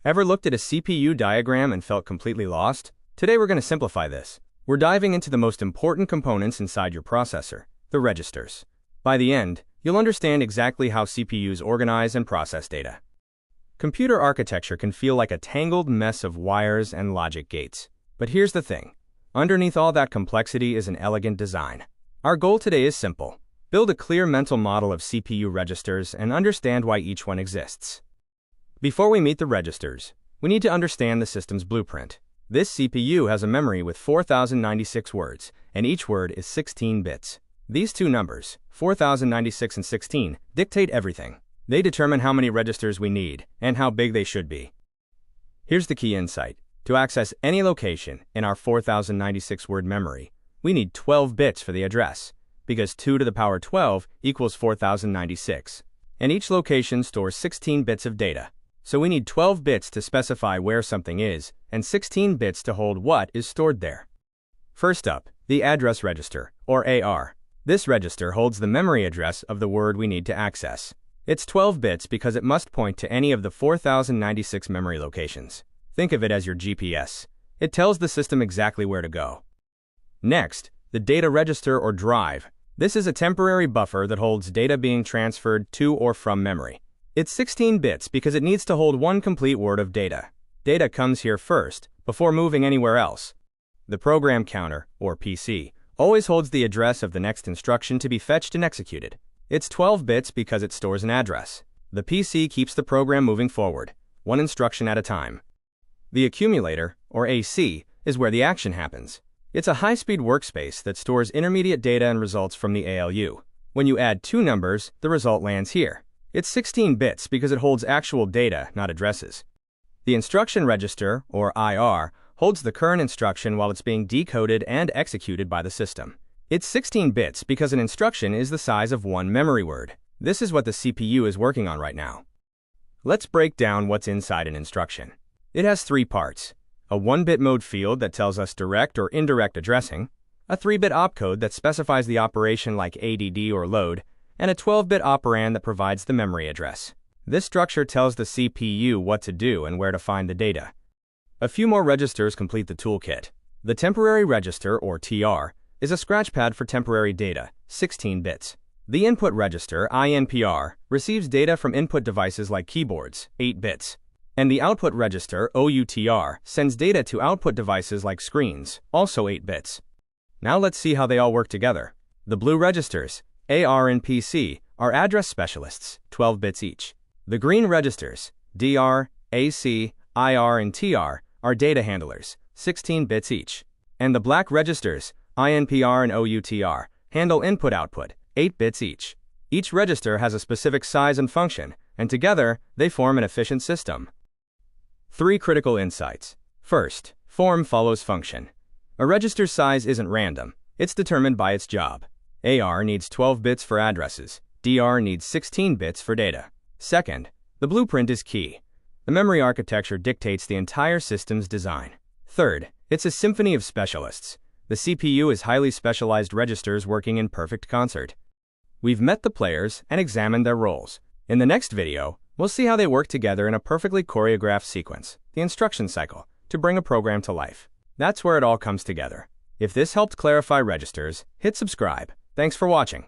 Ever looked at a CPU diagram and felt completely lost? Today we're going to simplify this. We're diving into the most important components inside your processor, the registers. By the end, you'll understand exactly how CPUs organize and process data. Computer architecture can feel like a tangled mess of wires and logic gates. But here's the thing. Underneath all that complexity is an elegant design. Our goal today is simple. Build a clear mental model of CPU registers and understand why each one exists. Before we meet the registers, we need to understand the system's blueprint. This CPU has a memory with 4096 words, and each word is 16 bits. These two numbers, 4096 and 16, dictate everything. They determine how many registers we need and how big they should be. Here's the key insight. To access any location in our 4096 word memory, we need 12 bits for the address, because 2 to the power 12 equals 4096, and each location stores 16 bits of data. So we need 12 bits to specify where something is, and 16 bits to hold what is stored there. First up, the address register, or AR. This register holds the memory address of the word we need to access. It's 12 bits because it must point to any of the 4096 memory locations. Think of it as your GPS. It tells the system exactly where to go. Next, the data register or drive. This is a temporary buffer that holds data being transferred to or from memory. It's 16 bits because it needs to hold one complete word of data. Data comes here first, before moving anywhere else. The program counter, or PC, always holds the address of the next instruction to be fetched and executed. It's 12 bits because it stores an address. The PC keeps the program moving forward, one instruction at a time. The accumulator, or AC, is where the action happens. It's a high-speed workspace that stores intermediate data and results from the ALU. When you add two numbers, the result lands here. It's 16 bits because it holds actual data, not addresses. The instruction register, or IR, holds the current instruction while it's being decoded and executed by the system. It's 16 bits because an instruction is the size of one memory word. This is what the CPU is working on right now. Let's break down what's inside an instruction. It has three parts: a 1-bit mode field that tells us direct or indirect addressing, a 3-bit opcode that specifies the operation like ADD or load, and a 12-bit operand that provides the memory address. This structure tells the CPU what to do and where to find the data. A few more registers complete the toolkit. The temporary register, or TR, is a scratchpad for temporary data, 16 bits. The input register, INPR, receives data from input devices like keyboards, 8 bits. And the output register, OUTR, sends data to output devices like screens, also 8 bits. Now let's see how they all work together. The blue registers, AR and PC, are address specialists, 12 bits each. The green registers, DR, AC, IR, and TR, are data handlers, 16 bits each. And the black registers, INPR and OUTR, handle input-output, 8 bits each. Each register has a specific size and function, and together, they form an efficient system. 3 critical insights. First, form follows function. A register's size isn't random, it's determined by its job. AR needs 12 bits for addresses, DR needs 16 bits for data. Second, the blueprint is key. The memory architecture dictates the entire system's design. Third, it's a symphony of specialists. The CPU is highly specialized registers working in perfect concert. We've met the players and examined their roles. In the next video, we'll see how they work together in a perfectly choreographed sequence, the instruction cycle, to bring a program to life. That's where it all comes together. If this helped clarify registers, hit subscribe. Thanks for watching.